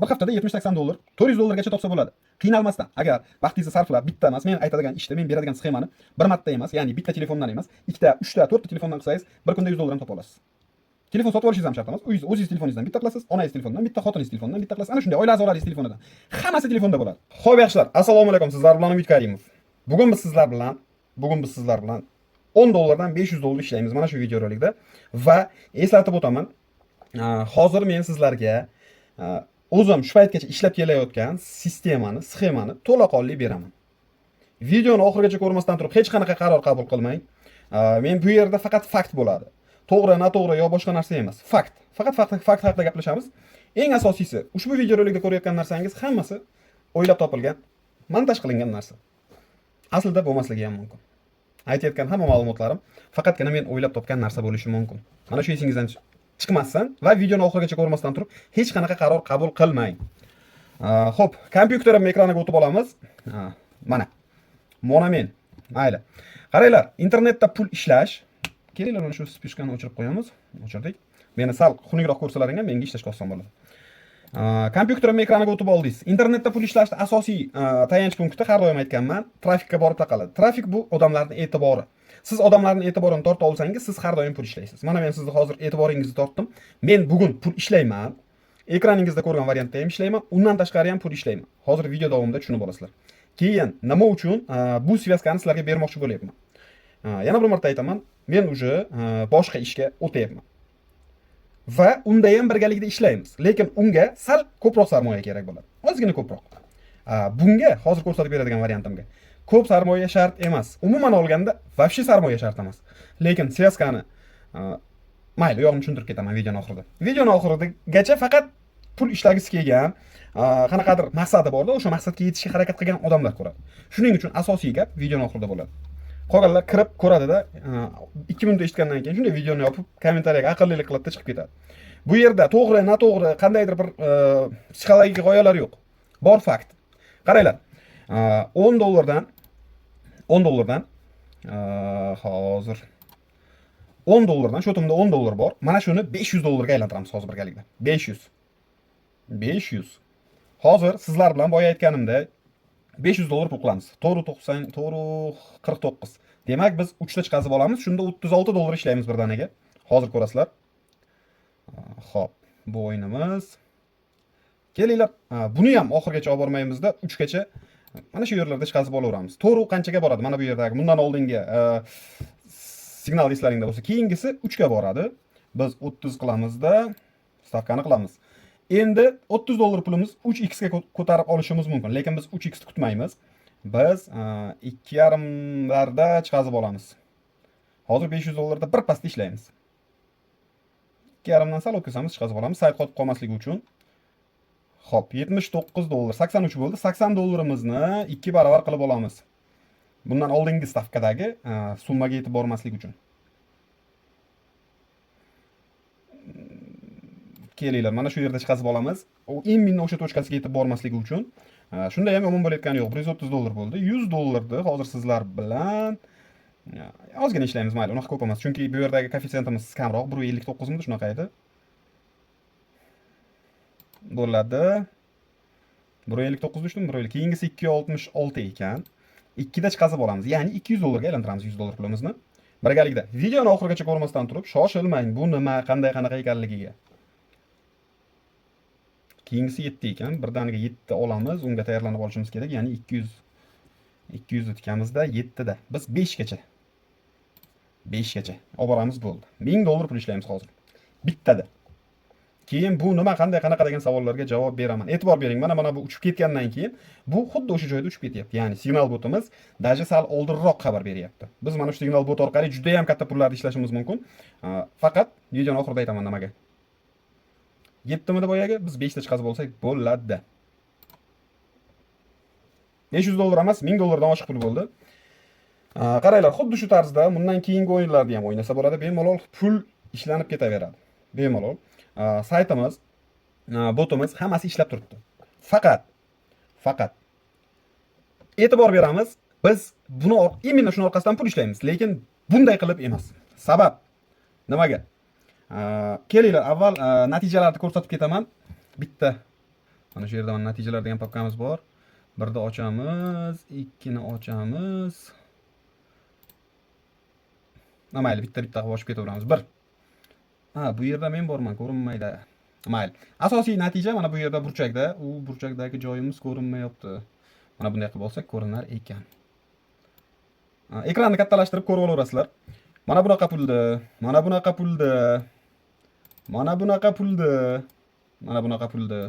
Bir haftada 70-80 dollar, 400 dollargacha topsa bo'ladi. Qiynalmasdan. Agar vaqtingizni sarflab bitta emas, men aytadigan ishda men beradigan sxemani bir marta emas, ya'ni bitta telefondan emas, ikkita, uchta, to'rtta telefondan qilsangiz, bir kunda 100 dollar ham topa olasiz. Telefon sotib olishingiz ham shart emas. O'zingiz telefoningizdan bitta qilasiz, onangiz telefonidan bitta, xotiningiz telefonidan bitta qilasiz. Ana shunday oila a'zolaringiz telefonidan. Hammasi telefonda bo'ladi. Xo'p, yaxshilar, assalomu alaykum. Sizlar bilan Umid Karimov. Bugun biz sizlar bilan 10 dollardan 500 dollar ishlaymiz mana shu videorolikda va eslatib o'taman, hozir men sizlarga o'zim shu paytgacha ishlab kelayotgan sistemani, sxemani to'laqonli beraman. Videoni oxirigacha ko'rmasdan turib hech qanaqa qaror qabul qilmang. Men bu yerda faqat fakt bo'ladi. To'g'ri, noto'g'ri yo boshqa narsa emas. Fakt. Faqat fakt haqida gaplashamiz. Eng asosiysi, ushbu videorolikda ko'rayotgan narsangiz hammasi o'ylab topilgan, montaj qilingan narsa. Aslida bo'lmasligi ham mumkin. Aytayotgan hamma ma'lumotlarim faqatgina men o'ylab topgan narsa bo'lishi mumkin. Mana shu esingizdan chiqmasdan va videoni oxirigacha ko'rmasdan turib hech qanaqa qaror qabul qilmang. Xo'p, kompyuterim ekraniga o'tib olamiz. Mana men. Mayli. Qaranglar, internetda pul ishlash. Kelinglar, mana shu spishkani o'chirib qo'yamiz. O'chirdik. Meni sal xunukroq ko'rsalaring ham menga ishlashga oson bo'ladi. Kompyuterim ekraniga o'tib oldingiz. Internetda pul ishlashning asosiy tayanch punkti har doim aytganman, trafikka borib taqaladi. Trafik bu odamlarning e'tibori. Siz odamlarning e'tiborini torta olsangiz, siz har doim pul ishlaysiz. Mana men sizni hozir e'tiboringizni tortdim. Men bugun pul ishlayman. Ekraningizda ko'rgan variantda ham ishlayman. Undan tashqari ham pul ishlayman. Hozir video davomida tushunib olasizlar. Keyin nima uchun bu svyazkani sizlarga bermoqchi bo'layapman? Yana bir marta aytaman, men uje boshqa ishga o'tayapman. Va unda ham birgalikda ishlaymiz. Lekin unga sal ko'proq sarmoya kerak bo'ladi. Ozgina ko'proq. Bunga hozir ko'rsatib beradigan variantimga ko'p sarmoya shart emas. Umuman olganda vobshe sarmoya shart emas. Lekin svyazkani mayli, yo'qni tushuntirib ketaman videoning oxirida. Videoning oxirigacha faqat pul ishlagisi kelgan, qanaqadir maqsadi borda, o'sha maqsadga yetishga harakat qilgan odamlar ko'radi. Shuning uchun asosiy gap videoning oxirida bo'ladi. Qolganlar kirib ko'radida, 2 minut eshitgandan keyin shunday videoni yopib, kommentariyaga aqllilik qilib chiqib ketadi. Bu yerda to'g'ri, noto'g'ri, qandaydir bir psixologik g'oyalar yo'q. Bor fakt. Qaranglar. 10 dollardan hozir 10 dollardan shotimda 10 dollar bor. Mana shuni 500 dollarga aylantiramiz hozir birgalikda. 500. Hozir sizlar bilan boya aytganimda 500 dollar pul qilamiz. 4.49. Demak, biz 3 ta chiqazib olamiz. Shunda 36 dollar ishlaymiz bir danaga. Hozir ko'rasizlar. Xo'p, bu o'yinimiz. Kelinglar, buni ham oxirgacha olib bormaymizda 3 gacha mana shu yerlarda chiqazib olaveramiz. To'g'ri qanchaga boradi? Mana bu yerdagi bundan oldingi signal eslaringda bo'lsa, keyingisi 3 ga boradi. Biz 30 qilamizda stavkani qilamiz. Endi 30 dollar pulimiz 3x ga ko'tarib olishimiz mumkin, lekin biz 3x ni kutmaymiz. Biz 2,5 larda chiqazib olamiz. Hozir 500 dollarda bir pastda ishlaymiz. 2,5 dan sal o'tkazamiz, chiqazib olamiz, sayt qotib qolmasligi uchun. Xo'p, 79 dollar, 83 bo'ldi. 80 dollarimizni 2 barobar qilib olamiz. Bundan oldingi stavkadagi summaga yetib bormaslik uchun. Kelinglar, mana shu yerda chiqazib olamiz. U imminni o'sha tochkasiga yetib bormasligi uchun. Shunda ham yomon bo'layotgani yo'q. 130 dollar bo'ldi. 100 dollarni hozir sizlar bilan ozgina ishlaymiz, mayli, unaqa ko'p emas. Chunki bu yerdagi koeffitsiyentimiz kamroq, 1.59 midi shunaqa edi. Bo'ladi. 1.59 düşdüm, 1.50. Keyingisi 2.66 ekan. 2 da chiqazib olamiz. Ya'ni 200 dollarga aylantiramiz 100 dollar pulimizni. Birgalikda. Videoni oxirigacha ko'rmasdan turib, shoshilmang. Bu nima, qanaqa ekanligiga. Keyingisi 7 ekan. Birdaniga 7 olamiz. Unga tayyorlanib olishimiz kerak. Ya'ni 200 o'tkamizda 7 da. Biz 5 gacha. 5 gacha olib boramiz bo'ldi. 1000 dollar pul ishlaymiz hozir. Bittada. Keyin bu nima, qanaqa degan savollarga javob beraman. E'tibor bering. Mana bu uchib ketgandan keyin bu xuddi o'sha joyda uchib ketyapti. Ya'ni signal botimiz daja sal oldinroq xabar beryapti. Biz mana shu signal bot orqali juda ham katta pullarni ishlashimiz mumkin. Faqat videoning oxirida aytaman nimaga. 7 midi boyaga biz 5 ta chiqazib olsak bo'ladi. 500 dollar emas, 1000 dollardan oshiq pul bo'ldi. Qaranglar, xuddi shu tarzda bundan keyingi o'yinlarda ham o'ynasa bo'ladi. Bemalol pul ishlanib ketaveradi. Bemalol. Saytimiz, botimiz hammasi ishlab turibdi. Faqat e'tibor beramiz, biz buni imminni shuni orqasidan pul ishlaymiz, lekin bunday qilib emas. Sabab nimaga? Kelinglar, avval natijalarni ko'rsatib ketaman. Bitta Mana shu yerda mana natijalar degan papkamiz bor. Birni ochamiz, ikkini ochamiz. Mayli, bitta bosib ketaveramiz. 1. Bu yerda men borman, ko'rinmaydi. Mayli. Asosiy natija mana bu yerda burchakda, u burchakdagi joyimiz ko'rinmayapti. Mana bunday qilib olsak ko'rinar ekan. Ekranni kattalashtirib ko'rib olasizlar. Mana bunaqa puldi, mana bunaqa puldi. Mana bunaqa puldi. Mana bunaqa puldi.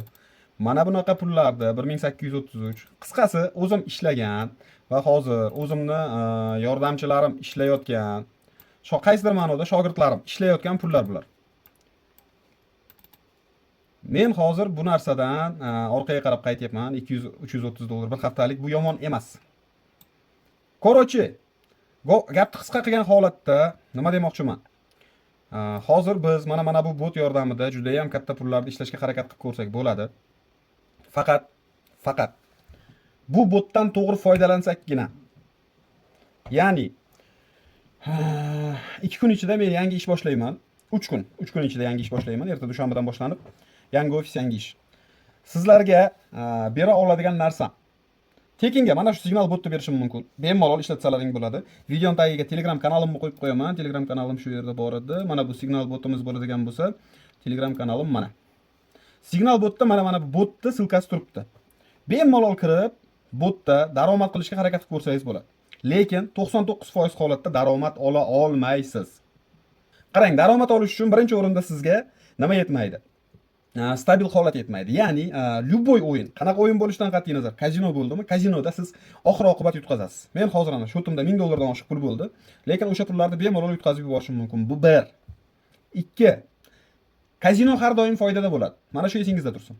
Mana bunaqa pullardi 1833. Qisqasi, o'zim ishlagan va hozir o'zimni yordamchilarim ishlayotgan, qaysidir ma'noda shogirdlarim ishlayotgan pullar bular. Men hozir bu narsadan orqaga qarab qaytyapman. 200-330 dollar bir haftalik, bu yomon emas. Korochi, gapni qisqa qilgan holatda nima demoqchiman? Hozir biz mana bu bot yordamida juda ham katta pullarni ishlashga harakat qilib ko'rsak bo'ladi. Faqat bu botdan to'g'ri foydalansakgina. Ya'ni 2 kun ichida men yangi ish boshlayman. 3 kun ichida yangi ish boshlayman. Erta dushanbadan boshlanib yangi ofis, yangi ish. Sizlarga bera oladigan narsam tekinga mana shu signal botni berishim mumkin. Bemalol ishlatsalaring bo'ladi. Video tagiga Telegram kanalimni qo'yib qo'yaman. Telegram kanalim shu yerda bor edi. Mana bu signal botimiz bo'ladigan bo'lsa, Telegram kanalim mana. Signal botda mana bu botni silkasi turibdi. Bemalol kirib, botda daromad qilishga harakat qilib ko'rsangiz bo'ladi. Lekin 99% holatda daromad ola olmaysiz. Qarang, daromad olish uchun birinchi o'rinda sizga nima yetmaydi? Stabil holat yetmaydi. Ya'ni любой o'yin, qanaqa o'yin bo'lishidan qat'iy nazar, kazino bo'ldimi? Kazinoda siz oxir oqibat yutqazasiz. Men hozir ana shotimda 1000 dollardan oshiq pul bo'ldi, lekin o'sha pullarni bemalol yutqazib yuborishim mumkin. Bu 1. 2. Kazino har doim foydada bo'ladi. Mana shu esingizda tursin.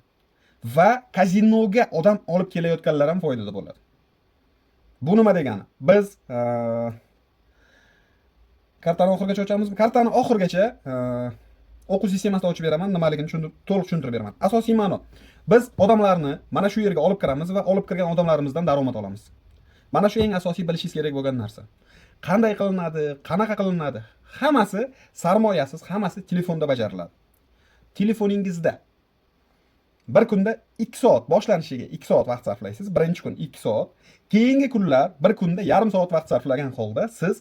Va kazinoga odam olib kelayotganlar ham foydada bo'ladi. Bu nima degani? Biz kartani oxirigacha ochamizmi? Kartani oxirigacha o'quv sistemasida ochib beraman, nimaligini to'liq tushuntirib beraman. Asosiy ma'no, biz odamlarni mana shu yerga olib kiramiz va olib kirgan odamlarimizdan daromad olamiz. Mana shu eng asosiy bilishingiz kerak bo'lgan narsa. Qanday qilinadi, qanaqa qilinadi? Hammasi sarmoyasiz, hammasi telefonda bajariladi. Telefoningizda bir kunda 2 soat boshlanishiga 2 soat vaqt sarflaysiz. Birinchi kun 2 soat, keyingi kunlar bir kunda yarim soat vaqt sarflagan holda siz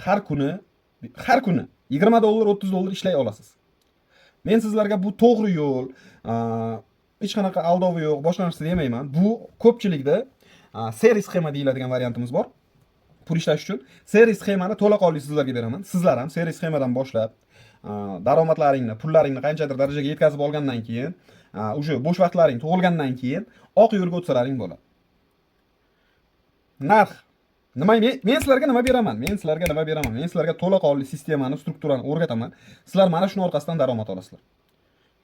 har kuni 20 dollar, 30 dollar ishlay olasiz. Men sizlarga bu to'g'ri yo'l, hech qanaqa aldovi yo'q, boshqa narsa demayman. Bu ko'pchilikda seri sxema deyiladigan variantimiz bor. Pul ishlash uchun seri sxemani to'laqonli sizlarga beraman. Sizlar ham seri sxemadan boshlab daromadlaringni, pullaringni qanchadir darajaga yetkazib olgandan keyin, o'sha bo'sh vaqtlaring tug'ilgandan keyin oq yo'lga o'tsalaring bo'ladi. Narx men sizlarga nima beraman? Men sizlarga to'laqonli sistemani, strukturani o'rgataman. Sizlar mana shuni orqasidan daromad olasizlar.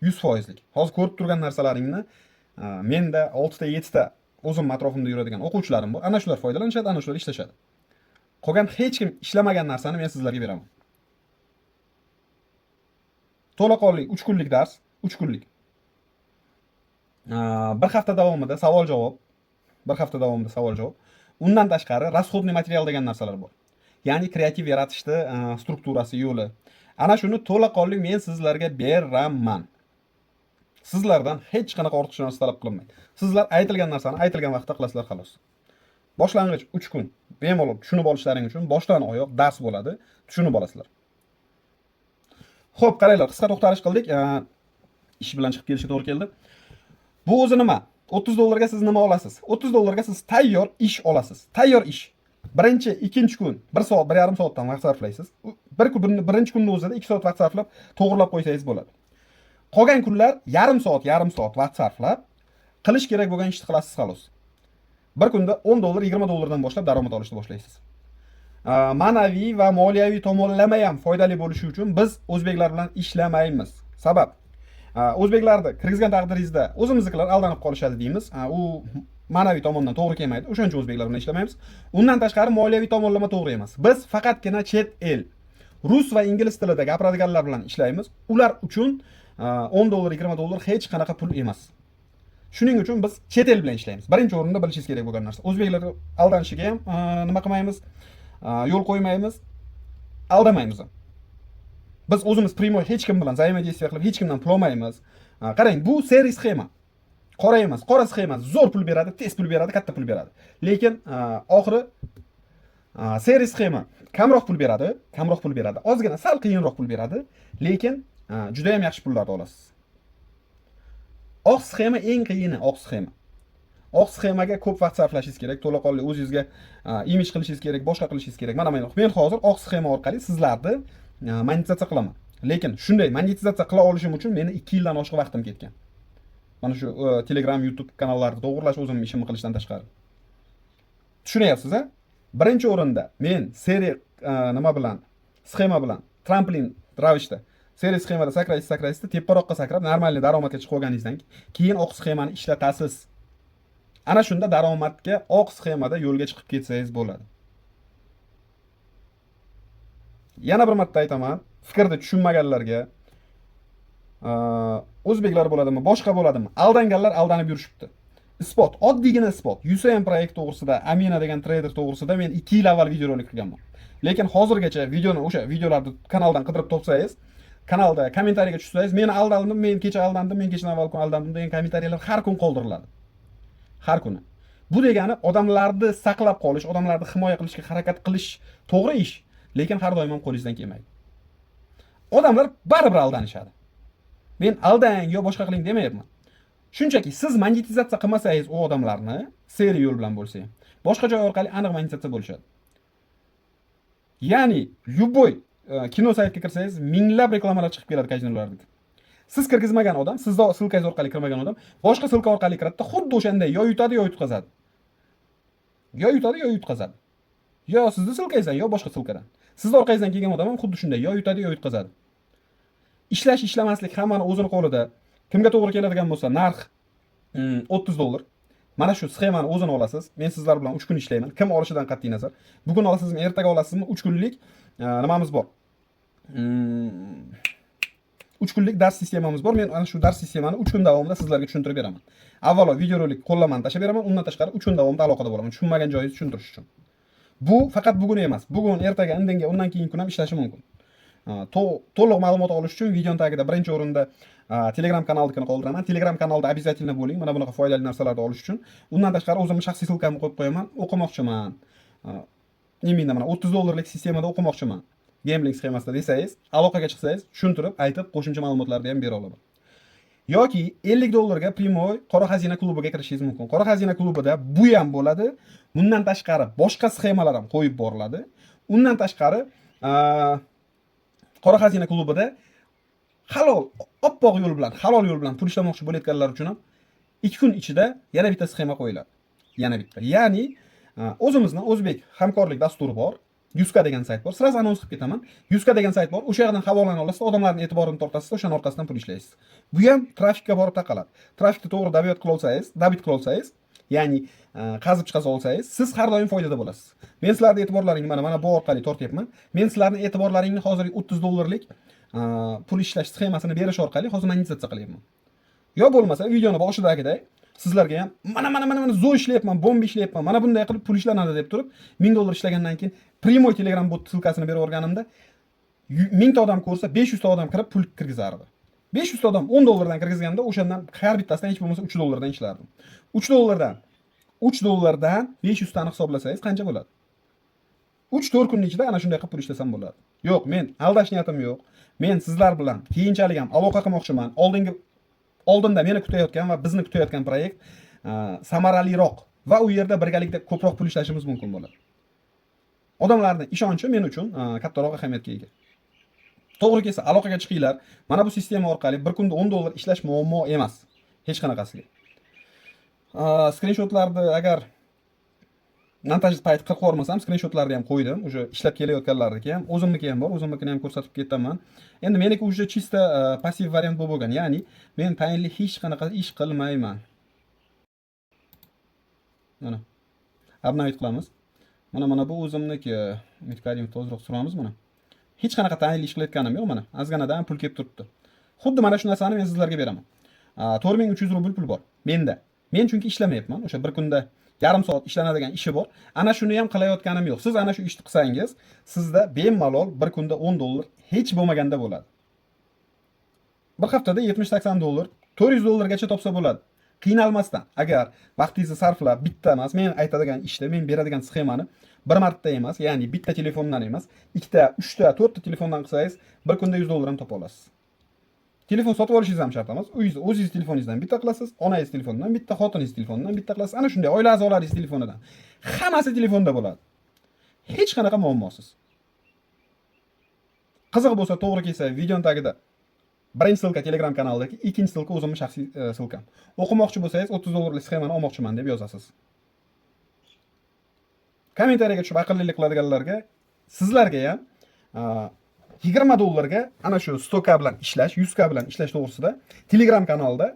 100%lik. Hozir ko'rib turgan narsalaringni menda 6 ta 7 ta o'zim atrofimda yuradigan o'quvchilarim bor. Ana shular foydalanishadi, ana shular ishlashadi. Qolgan hech kim ishlamagan narsani men sizlarga beraman. To'laqonli 3 kunlik dars, 3 kunlik. Bir hafta davomida savol-javob, Undan tashqari rasxodniy material degan narsalar bor. Ya'ni kreativ yaratishni strukturasi, yo'li. Ana shuni to'laqonli men sizlarga beraman. Sizlardan hech qanaqa ortiqcha narsa talab qilinmaydi. Sizlar aytilgan narsani aytilgan vaqtda qilasizlar xolos. Boshlang'ich 3 kun bemalol tushunib olishlaring uchun boshdan oyoq dars bo'ladi, tushunib olasizlar. Xo'p, qaranglar, qisqa to'xtalish qildik. Ish bilan chiqib kelishga to'g'ri keldi. Bu o'zi nima? 30 dollarga siz nima olasiz? 30 dollarga siz tayyor ish olasiz. Tayyor ish. Birinchi, ikkinchi kun 1 soat, 1,5 soatdan vaqt sarflaysiz. Birinchi kunning o'zida 2 soat vaqt sarflab to'g'rilab qo'ysangiz bo'ladi. Qolgan kunlar yarim soat vaqt sarflab qilish kerak bo'lgan ishni qilasiz xolos. Bir kunda 10 dollar, 20 dollardan boshlab daromad olishni boshlaysiz. Ma'naviy va moliyaviy tomonlama ham foydali bo'lishi uchun biz o'zbeklar bilan ishlamaymiz. Sabab o'zbeklarni kirgizgan taqdiringizda o'zimiznikilar aldanib qolishadi deymiz. U ma'naviy tomondan to'g'ri kelmaydi. O'shaning uchun o'zbeklar bilan ishlamaymiz. Undan tashqari moliyaviy tomonlama to'g'ri emas. Biz faqatgina chet el, rus va ingliz tilida gapiradiganlar bilan ishlaymiz. Ular uchun 10 dollar, 20 dollar hech qanaqa pul emas. Shuning uchun biz chet el bilan ishlaymiz. Birinchi o'rinda bilishingiz kerak bo'lgan narsa. O'zbeklar aldanishiga ham nima qilmaymiz? Yo'l qo'ymaymiz, aldamaymiz ham. Biz o'zimiz primoy hech kim bilan взаимодействие qilib hech kimdan pul olmaymiz. Qarang, bu seri sxema. Qora emas, qora sxema emas. Zo'r pul beradi, tez pul beradi, katta pul beradi. Lekin oxiri seri sxema kamroq pul beradi, kamroq pul beradi. Ozgina sal qiyinroq pul beradi, lekin juda ham yaxshi pullarni olasiz. Oq sxema eng qiyini, oq sxema. Oq sxemaga ko'p vaqt sarflashingiz kerak, to'laqonli o'zingizga imij qilishingiz kerak, boshqa qilishingiz kerak. Mana men hozir oq sxema orqali sizlarni monetizatsiya qilaman. Lekin shunday monetizatsiya qila olishim uchun meni 2 yildan oshiq vaqtim ketgan. Mana shu Telegram, YouTube kanallarni to'g'irlash o'zimning ishimni qilishdan tashqari. Tushunyapsiz a? Birinchi o'rinda men seri nima bilan, sxema bilan, tramplin ravishda seri sxemada sakraysiz, teparoqqa sakrab, normalniy daromadga chiqib olganingizdan keyin oq sxemani ishlatasiz. Ana shunda daromadga oq sxemada yo'lga chiqib ketsangiz bo'ladi. Yana bir marta aytaman, fikrni tushunmaganlarga, o'zbeklar bo'ladimi, boshqa bo'ladimi, aldanganlar aldanib yurishibdi. Isbot, oddiygina isbot. USM proyekt to'g'risida, Amina degan trader to'g'risida men 2 yil avval videorolik qilganman. Lekin hozirgacha o'sha videolarni kanaldan qidirib topsangiz, kanalda kommentariyaga tushsangiz, men aldandim, men kecha aldandim, men kechadan avval kun aldandim degan kommentariyalar har kun qoldiriladi. Har kuni. Bu degani odamlarni saqlab qolish, odamlarni himoya qilishga harakat qilish to'g'ri ish, lekin har doim ham qo'lingizdan kelmaydi. Odamlar baribir aldanishadi. Men aldang yo boshqa qiling demayapman. Shunchaki siz monetizatsiya qilmasangiz u odamlarni seri yo'l bilan bo'lsa ham, boshqa joy orqali aniq monetizatsiya bo'lishadi. Ya'ni любой kino saytiga kirsangiz minglab reklamalar chiqib keladi kazinolarda. Siz kirgizmagan odam, sizda silkangiz orqali kirmagan odam boshqa silka orqali kiradi, xuddi o'shanday yo yutadi yo yutqazadi. Yo yutadi yo yutqazadi. Yo sizni silkangizdan yo boshqa silkadan. Sizni orqangizdan kelgan odam ham xuddi shunday yo yutadi yo yutqazadi. Ishlash ishlamaslik hammani o'zini qo'lida. Kimga to'g'ri keladigan bo'lsa, narx $30. Mana shu sxemani o'zini olasiz. Men sizlar bilan 3 kun ishlayman. Kim olishidan qat'iy nazar. Bugun olasizmi, ertaga olasizmi? 3 kunlik nimamiz bor. 3 kunlik dars sistemamiz bor. Men ana shu dars sistemani 3 kun davomida sizlarga tushuntirib beraman. Avvalo videorolik qo'llanmani tashlab beraman, undan tashqari 3 kun davomida aloqada bo'laman. Tushunmagan joyingizni tushuntirish uchun. Bu faqat bugun emas. Bugun, ertaga, indinga, undan keyingi kun ham ishlashi mumkin. To'liq ma'lumot olish uchun videoning tagida birinchi o'rinda Telegram kanalini qoldiraman. Telegram kanalda обязательно bo'ling, mana bunaqa foydali narsalarni olish uchun. Undan tashqari o'zimning shaxsiy silkamni qo'yib qo'yaman, o'qimoqchiman. Eminda mana $30 sistemada o'qimoqchiman. Gambling sxemasida desangiz, aloqaga chiqsangiz, tushuntirib, aytib, qo'shimcha ma'lumotlarni ham bera olaman. Yoki $50 ga Primoy qora xazina klubiga kirishingiz mumkin. Qora xazina klubida bu ham bo'ladi. Bundan tashqari boshqa sxemalar ham qo'yib boriladi. Undan tashqari qora xazina klubida halol, oppoq yo'l bilan, halol yo'l bilan pul ishlamoqchi bo'layotganlar uchun ham 2 kun ichida yana bitta sxema qo'yiladi. Yana bitta. Ya'ni o'zimizning o'zbek hamkorlik dasturi bor. 100 degan sayt bor. Siz anons qilib ketaman. 100 degan sayt bor. O'sha yerdan havolani olasiz, odamlarning e'tiborini tortasiz, o'shaning orqasidan pul ishlaysiz. Bu ham trafikka borib taqaladi. Trafikni to'g'ri dabit qila olsangiz, ya'ni qazib chiqaza olsangiz, siz har doim foydada bo'lasiz. Men sizlarning e'tiborlaringni mana bu orqali tortyapman. Men sizlarning e'tiborlaringni hozir $30lik pul ishlash sxemasini berish orqali hozir monetizatsiya qilyapman. Yo bo'lmasa videoni boshidagiday sizlarga ham mana zo'r ishlayapman, bomba ishlayapman. Mana bunday qilib pul ishlanadi deb turib, $1000 ishlagandan keyin Primoy Telegram bot silkasini berib o'rganimda 1000 ta odam ko'rsa 500 ta odam kirib pul kirgizardi. 500 ta odam $10 dan kirgizganda o'shandan har bittasidan hech bo'lmasa $3 dan ishlardim. $3 dan 500 tani hisoblasangiz qancha bo'ladi? 3-4 kun ichida ana shunday qilib pul ishlasam bo'ladi. Yo'q, men aldash niyatim yo'q. Men sizlar bilan keyinchalik ham aloqa qilmoqchiman. Oldinda meni kutayotgan va bizni kutayotgan proyekt samaraliroq va u yerda birgalikda ko'proq pul ishlashimiz mumkin bo'ladi. Odamlarning ishonchi men uchun kattaroq ahamiyatga ega. To'g'ri kelsa aloqaga chiqinglar. Mana bu sistema orqali bir kunda $10 ishlash muammo emas. Hech qanaqasiga. Skrinshotlarni agar montaj payti qilib qo'ymasam, skrinshotlarni ham qo'ydim. O'sha ishlab kelayotganlarniki ham, o'zimniki ham bor, o'zimnikini ham ko'rsatib ketaman. Endi meniki o'sha chista passiv variant bo'lib bo'lgan. Ya'ni men tayinli hech qanaqa ish qilmayman. Mana. Obnovit qilamiz. Mana bu o'zimniki. Umid Karimov tozroq suramiz mana. Hech qanaqa tayinli ish qilayotganim yo'q mana. Azganadan pul kelib turibdi. Xuddi mana shu narsani men sizlarga beraman. 4300 rubl pul bor menda. Men chunki ishlamayapman. O'sha bir kunda yarim soat ishlanadigan ishi bor. Ana shuni ham qilayotganim yo'q. Siz ana shu ishni qilsangiz, sizda bemalol bir kunda $10 hech bo'lmaganda bo'ladi. Bir haftada $70-80, $400 gacha topsa bo'ladi. Qiynalmasdan agar vaqtingizni sarflab bitta emas, men aytadigan ishda men beradigan sxemani bir marta emas, ya'ni bitta telefondan emas, ikkita, uchta, to'rtta telefondan qilsangiz bir kunda $100 ham topa olasiz. Telefon sotib olishingiz ham shart emas. O'zingiz telefoningizdan bitta qilasiz, onangiz telefonidan bitta, xotiningiz telefonidan bitta qilasiz. Ana shunday oila a'zolaringiz telefonidan. Hammasi telefonda bo'ladi. Hech qanaqa muammosiz. Qiziq bo'lsa to'g'ri kelsa videoning tagida birinchi silka Telegram kanalidagi, ikkinchi silka o'zimning shaxsiy silkam. O'qimoqchi bo'lsangiz $30 sxemani olmoqchiman deb yozasiz. Kommentariyaga tushib aqllilik qiladiganlarga, sizlarga ham $20 ga ana shu 100K bilan ishlash, 100K bilan ishlash to'g'risida Telegram kanalida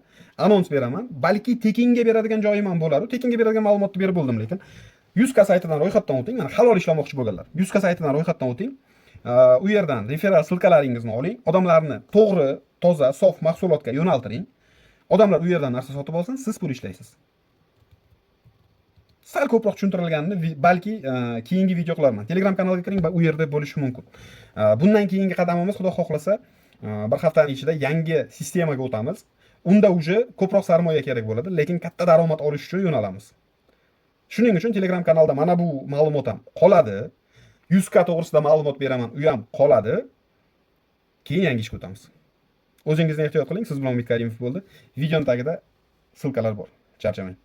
anons beraman. Balki tekinga beradigan joyim ham bo'ladi. Tekinga beradigan ma'lumotni berib bo'ldim, lekin 100K saytidan ro'yxatdan o'ting. Mana halol ishlamoqchi bo'lganlar. 100K saytidan ro'yxatdan o'ting. U yerdan referal silkalaringizni oling. Odamlarni to'g'ri, toza, sof mahsulotga yo'naltiring. Odamlar u yerdan narsa sotib olsin, siz pul ishlaysiz. Sal ko'proq tushuntirilganini balki keyingi video qilarman. Telegram kanaliga kiring va u yerda bo'lishi mumkin. Bundan keyingi qadamimiz, xudo xohlasa, bir haftaning ichida yangi sistemaga o'tamiz. Unda uje ko'proq sarmoya kerak bo'ladi, lekin katta daromad olish uchun yo'nalamiz. Shuning uchun Telegram kanalda mana bu ma'lumot ham qoladi. 100K to'g'risida ma'lumot beraman, u ham qoladi. Keyin yangi ishga o'tamiz. O'zingizni ehtiyot qiling. Siz bilan Umid Karimov bo'ldi. Videoning tagida silkalar bor. Charchamang.